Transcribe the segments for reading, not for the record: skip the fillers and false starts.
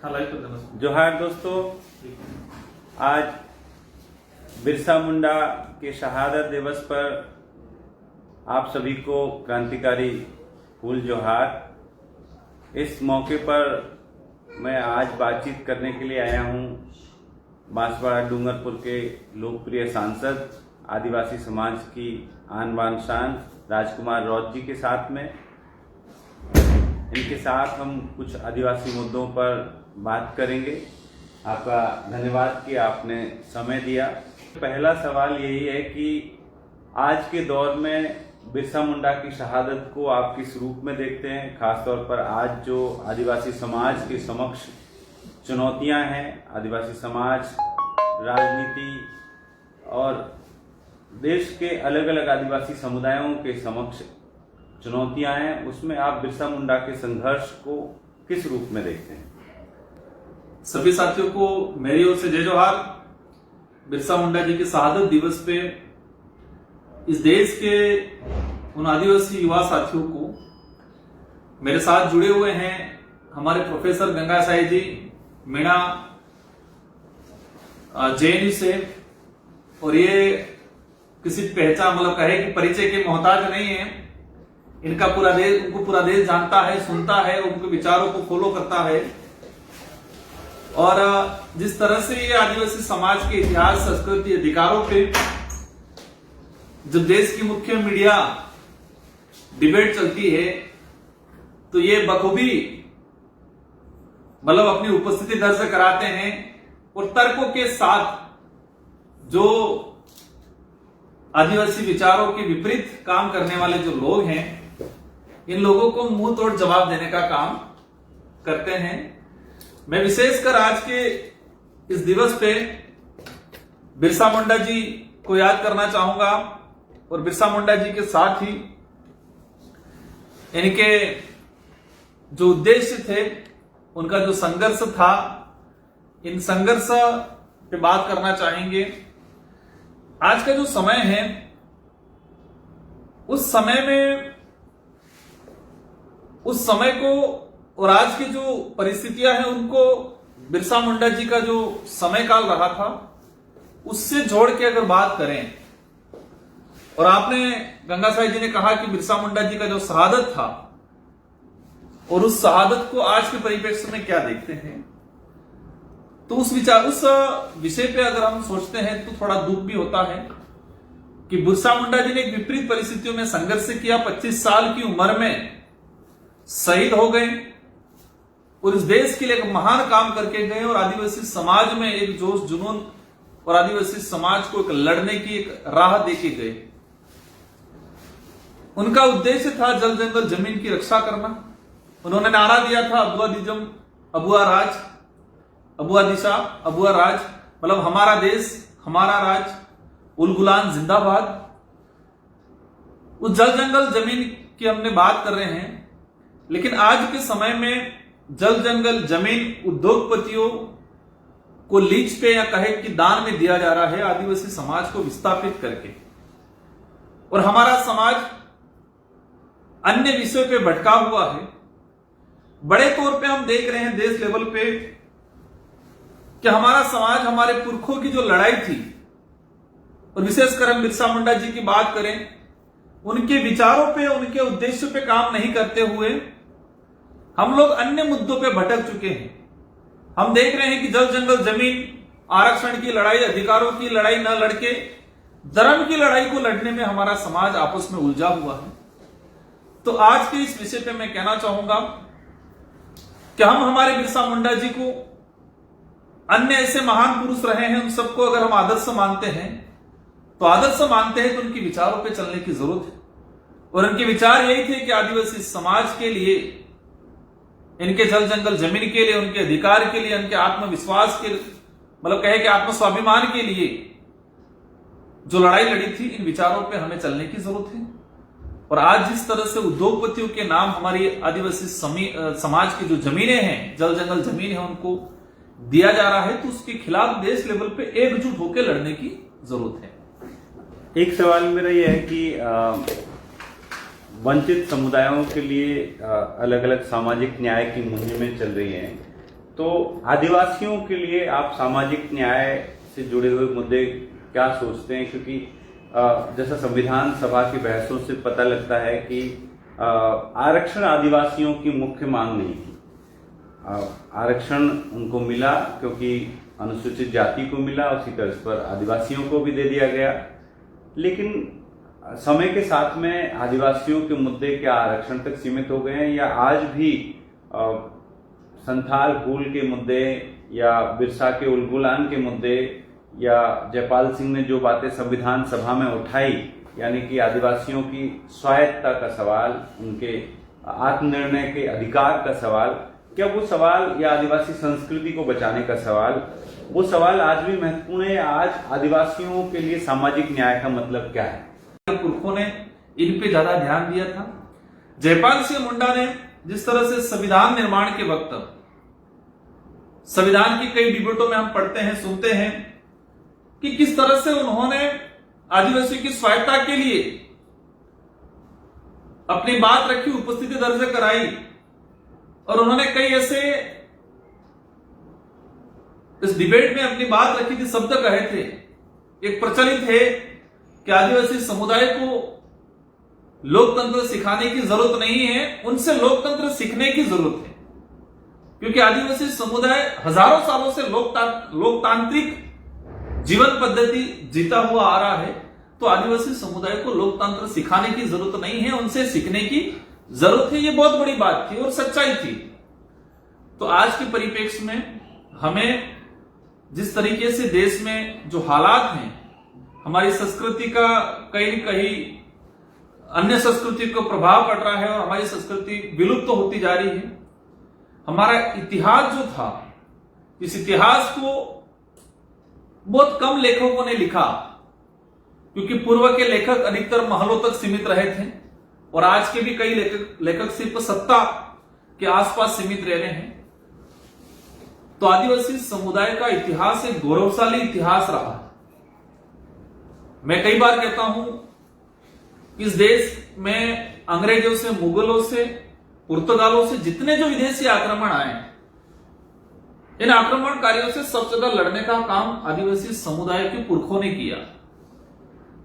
जोहार दोस्तों, आज बिरसा मुंडा के शहादत दिवस पर आप सभी को क्रांतिकारी फूल जोहार। इस मौके पर मैं आज बातचीत करने के लिए आया हूं बांसवाड़ा डूंगरपुर के लोकप्रिय सांसद आदिवासी समाज की आन बान शान राजकुमार रौत जी के साथ में। इनके साथ हम कुछ आदिवासी मुद्दों पर बात करेंगे। आपका धन्यवाद कि आपने समय दिया। पहला सवाल यही है कि आज के दौर में बिरसा मुंडा की शहादत को आप किस रूप में देखते हैं, खासतौर पर आज जो आदिवासी समाज के समक्ष चुनौतियां हैं, आदिवासी समाज राजनीति और देश के अलग अलग आदिवासी समुदायों के समक्ष चुनौतियां हैं, उसमें आप बिरसा मुंडा के संघर्ष को किस रूप में देखते हैं? सभी साथियों को मेरी ओर से जय जोहार। बिरसा मुंडा जी के शहादत दिवस पे इस देश के उन आदिवासी युवा साथियों को मेरे साथ जुड़े हुए हैं हमारे प्रोफेसर गंगा साई जी मीणा जेएनयू से, और ये किसी पहचान कहे कि परिचय के मोहताज नहीं है। उनको पूरा देश जानता है, सुनता है, उनके विचारों को फॉलो करता है। और जिस तरह से ये आदिवासी समाज के इतिहास, संस्कृति, अधिकारों पे जब देश की मुख्य मीडिया डिबेट चलती है तो ये बखूबी अपनी उपस्थिति दर्ज कराते हैं और तर्कों के साथ जो आदिवासी विचारों के विपरीत काम करने वाले जो लोग हैं, इन लोगों को मुंह तोड़ जवाब देने का काम करते हैं। मैं विशेषकर आज के इस दिवस पे बिरसा मुंडा जी को याद करना चाहूंगा और बिरसा मुंडा जी के साथ ही इनके जो उद्देश्य थे, उनका जो संघर्ष था, इन संघर्ष पे बात करना चाहेंगे। आज का जो समय है, उस समय को और आज की जो परिस्थितियां हैं उनको बिरसा मुंडा जी का जो समय काल रहा था उससे जोड़ के अगर बात करें, और आपने गंगा साई जी ने कहा कि बिरसा मुंडा जी का जो शहादत था और उस शहादत को आज के परिप्रेक्ष्य में क्या देखते हैं, तो उस विषय पे अगर हम सोचते हैं तो थोड़ा दुख भी होता है कि बिरसा मुंडा जी ने एक विपरीत परिस्थितियों में संघर्ष किया, 25 साल की उम्र में शहीद हो गए और इस देश के लिए एक महान काम करके गए और आदिवासी समाज में एक जोश जुनून और आदिवासी समाज को एक लड़ने की एक राह देके गए। उनका उद्देश्य था जल जंगल जमीन की रक्षा करना। उन्होंने नारा दिया था अबुआ दिजम अबुआ राज, अबुआ दिशा अबुआ राज, हमारा देश हमारा राज, उलगुलान जिंदाबाद। उस जल जंगल जमीन की हमने बात कर रहे हैं, लेकिन आज के समय में जल जंगल जमीन उद्योगपतियों को लीज पे या कहे कि दान में दिया जा रहा है आदिवासी समाज को विस्थापित करके, और हमारा समाज अन्य विषयों पे भटका हुआ है। बड़े तौर पे हम देख रहे हैं देश लेवल पे कि हमारा समाज, हमारे पुरखों की जो लड़ाई थी, और विशेषकर हम बिरसा मुंडा जी की बात करें, उनके विचारों पे, उनके उद्देश्यों पे काम नहीं करते हुए हम लोग अन्य मुद्दों पे भटक चुके हैं। हम देख रहे हैं कि जल जंगल जमीन आरक्षण की लड़ाई, अधिकारों की लड़ाई न लड़के धर्म की लड़ाई को लड़ने में हमारा समाज आपस में उलझा हुआ है। तो आज के इस विषय पे मैं कहना चाहूंगा कि हम हमारे बिरसा मुंडा जी को, अन्य ऐसे महान पुरुष रहे हैं, उन सबको अगर हम आदर्श मानते हैं तो उनके विचारों पे चलने की जरूरत है। और उनके विचार यही थे कि आदिवासी समाज के लिए, इनके जल जंगल जमीन के लिए, उनके अधिकार के लिए, उनके आत्मविश्वास के कहे कि आत्मस्वाभिमान के लिए जो लड़ाई लड़ी थी, इन विचारों पे हमें चलने की जरूरत है। और आज जिस तरह से उद्योगपतियों के नाम हमारी आदिवासी समाज की जो जमीनें हैं, जल जंगल जमीन है, उनको दिया जा रहा है, तो उसके खिलाफ देश लेवल पे एकजुट होकर लड़ने की जरूरत है। एक सवाल मेरा यह है कि वंचित समुदायों के लिए अलग अलग सामाजिक न्याय की मुहिमें चल रही हैं। तो आदिवासियों के लिए आप सामाजिक न्याय से जुड़े हुए मुद्दे क्या सोचते हैं? क्योंकि जैसा संविधान सभा की बहसों से पता लगता है कि आरक्षण आदिवासियों की मुख्य मांग नहीं थी। आरक्षण उनको मिला क्योंकि अनुसूचित जाति को मिला, उसी तर्ज पर आदिवासियों को भी दे दिया गया। लेकिन समय के साथ में आदिवासियों के मुद्दे क्या आरक्षण तक सीमित हो गए हैं, या आज भी संथाल हूल के मुद्दे या बिरसा के उलगुलान के मुद्दे या जयपाल सिंह ने जो बातें संविधान सभा में उठाई, यानी कि आदिवासियों की स्वायत्तता का सवाल, उनके आत्मनिर्णय के अधिकार का सवाल, क्या वो सवाल, या आदिवासी संस्कृति को बचाने का सवाल, वो सवाल आज भी महत्वपूर्ण है? आज आदिवासियों के लिए सामाजिक न्याय का मतलब क्या है? पुरखों ने इन पे ज्यादा ध्यान दिया था। जयपाल सिंह मुंडा ने जिस तरह से संविधान निर्माण के वक्त, संविधान की कई डिबेटों में हम पढ़ते हैं, सुनते हैं कि किस तरह से उन्होंने आदिवासियों की स्वायत्तता के लिए अपनी बात रखी, उपस्थिति दर्ज कराई, और उन्होंने कई ऐसे इस डिबेट में अपनी बात रखी थी, शब्द कहे थे। एक प्रचलित है कि आदिवासी समुदाय को लोकतंत्र सिखाने की जरूरत नहीं है, उनसे लोकतंत्र सीखने की जरूरत है, क्योंकि आदिवासी समुदाय हजारों सालों से लोकतांत्रिक जीवन पद्धति जीता हुआ आ रहा है। तो आदिवासी समुदाय को लोकतंत्र सिखाने की जरूरत नहीं है, उनसे सीखने की जरूरत है। ये बहुत बड़ी बात थी और सच्चाई थी। तो आज के परिप्रेक्ष्य में हमें जिस तरीके से देश में जो हालात हैं, हमारी संस्कृति का कहीं न कहीं अन्य संस्कृति को प्रभाव पड़ रहा है और हमारी संस्कृति विलुप्त तो होती जा रही है। हमारा इतिहास जो था, इस इतिहास को बहुत कम लेखकों ने लिखा, क्योंकि पूर्व के लेखक अधिकतर महलों तक सीमित रहे थे और आज के भी कई लेखक सिर्फ सत्ता के आसपास सीमित रह रहे हैं। तो आदिवासी समुदाय का इतिहास एक गौरवशाली इतिहास रहा। मैं कई बार कहता हूं, इस देश में अंग्रेजों से, मुगलों से, पुर्तगालों से जितने जो विदेशी आक्रमण आए, इन आक्रमणकारियों से सबसे ज्यादा लड़ने का काम आदिवासी समुदाय के पुरखों ने किया।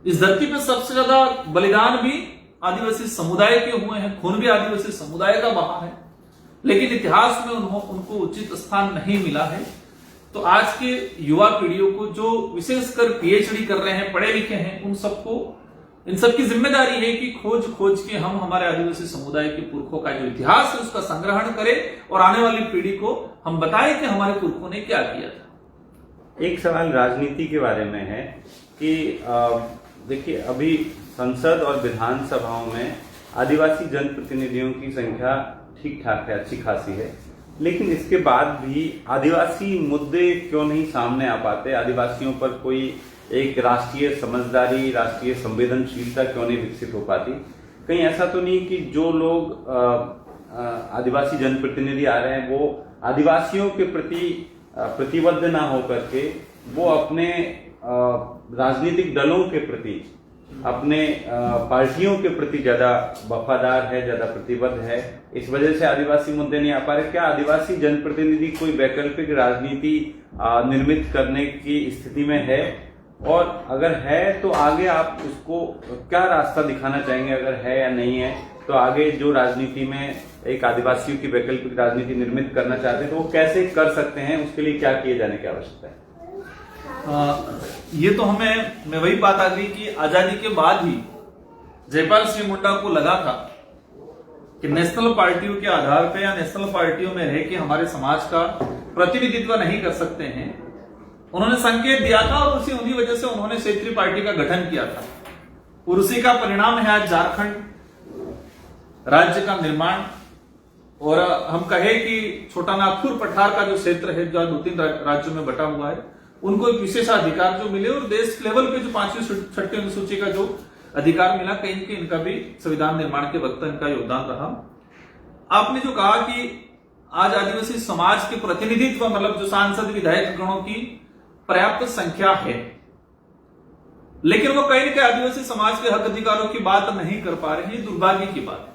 इस धरती पे सबसे ज्यादा बलिदान भी आदिवासी समुदाय के हुए हैं, खून भी आदिवासी समुदाय का बहा है, लेकिन इतिहास में उनको उचित स्थान नहीं मिला है। तो आज के युवा पीढ़ियों को, जो विशेषकर पीएचडी कर रहे हैं, पढ़े लिखे हैं, उन सबको, इन सबकी जिम्मेदारी है कि खोज के हम हमारे आदिवासी समुदाय के पुरखों का जो इतिहास है उसका संग्रहण करें और आने वाली पीढ़ी को हम बताएं कि हमारे पुरखों ने क्या किया था। एक सवाल राजनीति के बारे में है कि देखिए, अभी संसद और विधानसभाओं में आदिवासी जनप्रतिनिधियों की संख्या ठीक ठाक है, अच्छी खासी है, लेकिन इसके बाद भी आदिवासी मुद्दे क्यों नहीं सामने आ पाते? आदिवासियों पर कोई एक राष्ट्रीय समझदारी, राष्ट्रीय संवेदनशीलता क्यों नहीं विकसित हो पाती? कहीं ऐसा तो नहीं कि जो लोग आदिवासी जनप्रतिनिधि आ रहे हैं वो आदिवासियों के प्रति प्रतिबद्ध ना होकर के वो अपने राजनीतिक दलों के प्रति, अपने पार्टियों के प्रति ज्यादा वफादार है, ज्यादा प्रतिबद्ध है, इस वजह से आदिवासी मुद्दे नहीं आ पा रहे? क्या आदिवासी जनप्रतिनिधि कोई वैकल्पिक राजनीति निर्मित करने की स्थिति में है? और अगर है तो आगे आप उसको क्या रास्ता दिखाना चाहेंगे? अगर है या नहीं है तो आगे जो राजनीति में एक आदिवासियों की वैकल्पिक राजनीति निर्मित करना चाहते हैं तो वो कैसे कर सकते हैं? उसके लिए क्या किए जाने की आवश्यकता है? ये तो मैं वही बात आ गई कि आजादी के बाद ही जयपाल सिंह मुंडा को लगा था कि नेशनल पार्टियों के आधार पे या नेशनल पार्टियों में रह के हमारे समाज का प्रतिनिधित्व नहीं कर सकते हैं। उन्होंने संकेत दिया था और उन्हीं वजह से उन्होंने क्षेत्रीय पार्टी का गठन किया था और उसी का परिणाम है आज झारखंड राज्य का निर्माण। और हम कहे कि छोटा नागपुर पठार का जो क्षेत्र है, जो 2-3 राज्यों में बटा हुआ है, उनको एक विशेषाधिकार जो मिले और देश लेवल पे जो 5वीं 6वीं अनुसूची का जो अधिकार मिला, कहीं के इनका भी संविधान निर्माण के वक्त इनका योगदान रहा। आपने जो कहा कि आज आदिवासी समाज के प्रतिनिधित्व, मतलब जो सांसद विधायक गणों की पर्याप्त संख्या है, लेकिन वो कहीं न कहीं आदिवासी समाज के हक अधिकारों की बात नहीं कर पा रहे हैं। दुर्भाग्य की बात है।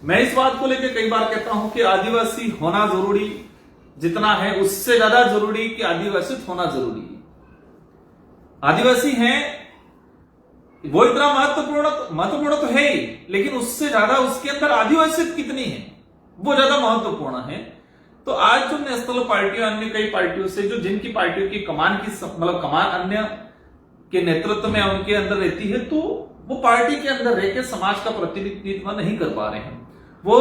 मैं इस बात को लेकर कई बार कहता हूं कि आदिवासी होना जरूरी जितना है उससे ज्यादा जरूरी कि आदिवासित होना जरूरी है। आदिवासी हैं वो इतना महत्वपूर्ण तो है ही, लेकिन उससे ज्यादा उसके अंदर आदिवासियत कितनी है वो ज्यादा महत्वपूर्ण है। तो आज जो नेशनल पार्टियों अन्य कई पार्टियों से जो जिनकी पार्टियों की कमान की मतलब कमान अन्य के नेतृत्व में उनके अंदर रहती है, तो वो पार्टी के अंदर रहकर समाज का प्रतिनिधित्व नहीं कर पा रहे हैं। वो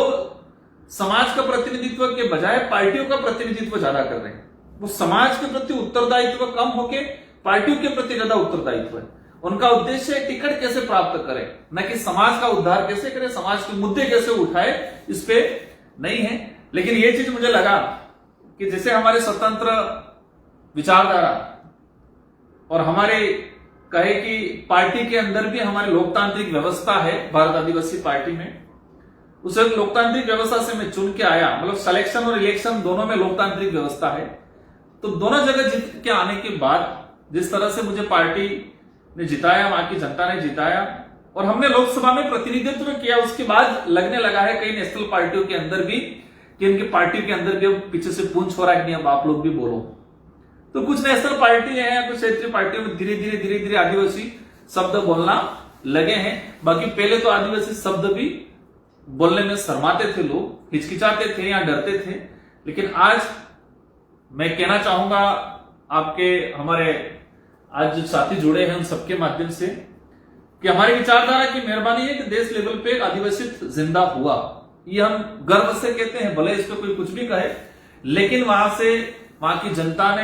समाज का प्रतिनिधित्व के बजाय पार्टियों का प्रतिनिधित्व ज्यादा कर रहे हैं। वो समाज के प्रति उत्तरदायित्व कम होके पार्टियों के प्रति ज्यादा उत्तरदायित्व है। उनका उद्देश्य है टिकट कैसे प्राप्त करे, न कि समाज का उद्धार कैसे करे, समाज के मुद्दे कैसे उठाए, इस पे नहीं है। लेकिन ये चीज मुझे लगा कि जैसे हमारे स्वतंत्र विचारधारा और हमारे कहे कि पार्टी के अंदर भी हमारी लोकतांत्रिक व्यवस्था है, भारत आदिवासी पार्टी में उस लोकतांत्रिक व्यवस्था से मैं चुन के आया, मतलब सिलेक्शन और इलेक्शन दोनों में लोकतांत्रिक व्यवस्था है। तो दोनों जगह जीत के आने के बाद जिस तरह से मुझे पार्टी ने जिताया, वहां की जनता ने जिताया और हमने लोकसभा में प्रतिनिधित्व किया, उसके बाद लगने लगा है कई नेशनल पार्टियों के अंदर भी कि इनकी पार्टी के अंदर भी पीछे से पूंछ हो रहा है कि नहीं अब आप लोग भी बोलो। तो कुछ नेशनल पार्टी है या कुछ क्षेत्रीय पार्टियों में धीरे धीरे आदिवासी शब्द बोलना लगे हैं। बाकी पहले तो आदिवासी शब्द भी बोलने में शर्माते थे लोग, हिचकिचाते थे या डरते थे। लेकिन आज मैं कहना चाहूंगा आपके हमारे आज जो साथी जुड़े हैं उन सबके माध्यम से कि हमारी विचारधारा की मेहरबानी है कि देश लेवल पे एक आदिवासी जिंदा हुआ। ये हम गर्व से कहते हैं, भले इस पे कोई कुछ भी कहे, लेकिन वहां की जनता ने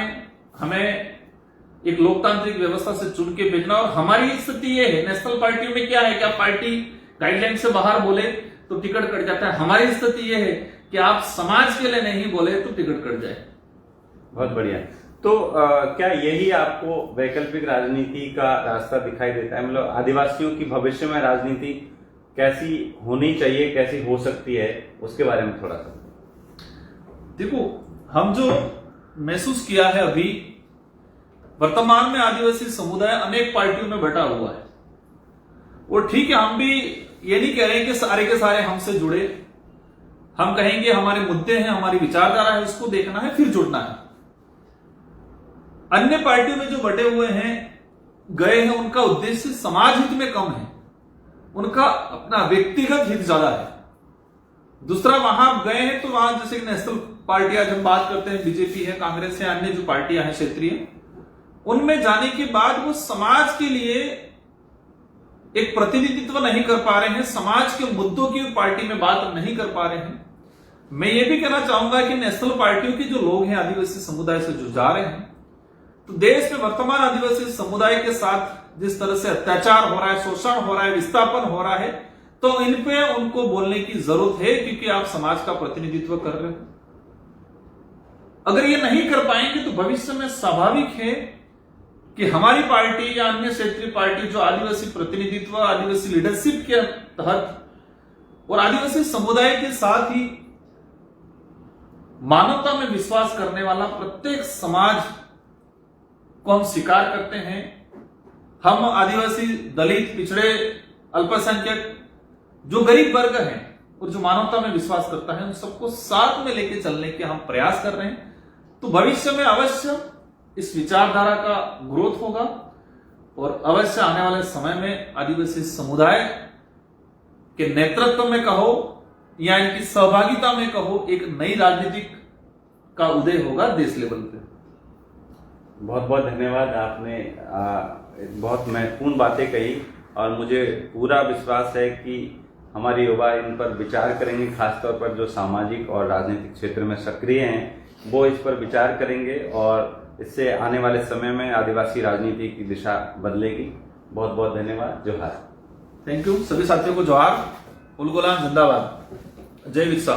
हमें एक लोकतांत्रिक व्यवस्था से चुन के भेजना। और हमारी स्थिति ये है, नेशनल पार्टियों में क्या है कि आप पार्टी गाइडलाइन से बाहर बोले तो टिकट कट जाता है। हमारी स्थिति ये है कि आप समाज के लिए नहीं बोले तो टिकट कट जाए। बहुत बढ़िया। तो क्या यही आपको वैकल्पिक राजनीति का रास्ता दिखाई देता है? मतलब आदिवासियों की भविष्य में राजनीति कैसी होनी चाहिए, कैसी हो सकती है, उसके बारे में थोड़ा सा देखो। हम जो महसूस किया है अभी वर्तमान में आदिवासी समुदाय अनेक पार्टियों में बटा हुआ है। और ठीक है, हम भी ये नहीं कह रहे कि सारे के सारे हमसे जुड़े। हम कहेंगे हमारे मुद्दे हैं, हमारी विचारधारा है, उसको देखना है, फिर जुड़ना है। अन्य पार्टियों में जो बटे हुए हैं गए हैं, उनका उद्देश्य समाज हित में कम है, उनका अपना व्यक्तिगत हित ज्यादा है। दूसरा, वहां गए हैं तो वहां जैसे नेशनल पार्टियां जब बात करते हैं, बीजेपी है, कांग्रेस है, अन्य जो पार्टियां हैं क्षेत्रीय, उनमें जाने के बाद वो समाज के लिए एक प्रतिनिधित्व नहीं कर पा रहे हैं, समाज के मुद्दों की पार्टी में बात नहीं कर पा रहे हैं। मैं ये भी कहना चाहूंगा कि नेशनल पार्टियों के जो लोग हैं आदिवासी समुदाय से जो जा रहे हैं, तो देश में वर्तमान आदिवासी समुदाय के साथ जिस तरह से अत्याचार हो रहा है, शोषण हो रहा है, विस्थापन हो रहा है, तो इन पे उनको बोलने की जरूरत है, क्योंकि आप समाज का प्रतिनिधित्व कर रहे हो। अगर ये नहीं कर पाएंगे तो भविष्य में स्वाभाविक है कि हमारी पार्टी या अन्य क्षेत्रीय पार्टी जो आदिवासी प्रतिनिधित्व, आदिवासी लीडरशिप के तहत और आदिवासी समुदाय के साथ ही मानवता में विश्वास करने वाला प्रत्येक समाज को हम स्वीकार करते हैं। हम आदिवासी, दलित, पिछड़े, अल्पसंख्यक, जो गरीब वर्ग हैं और जो मानवता में विश्वास करता है, उन सबको साथ में लेके चलने के हम प्रयास कर रहे हैं। तो भविष्य में अवश्य इस विचारधारा का ग्रोथ होगा और अवश्य आने वाले समय में आदिवासी समुदाय के नेतृत्व में कहो या इनकी सहभागिता में कहो, एक नई राजनीतिक का उदय होगा देश लेवल पे। बहुत बहुत धन्यवाद। आपने बहुत महत्वपूर्ण बातें कही और मुझे पूरा विश्वास है कि हमारे युवा इन पर विचार करेंगे, खासतौर पर जो सामाजिक और राजनीतिक क्षेत्र में सक्रिय हैं वो इस पर विचार करेंगे और इससे आने वाले समय में आदिवासी राजनीति की दिशा बदलेगी। बहुत बहुत धन्यवाद। जोहार। Thank you. सभी साथियों को जोहार। उलगुलान जिंदाबाद। जय विकसा।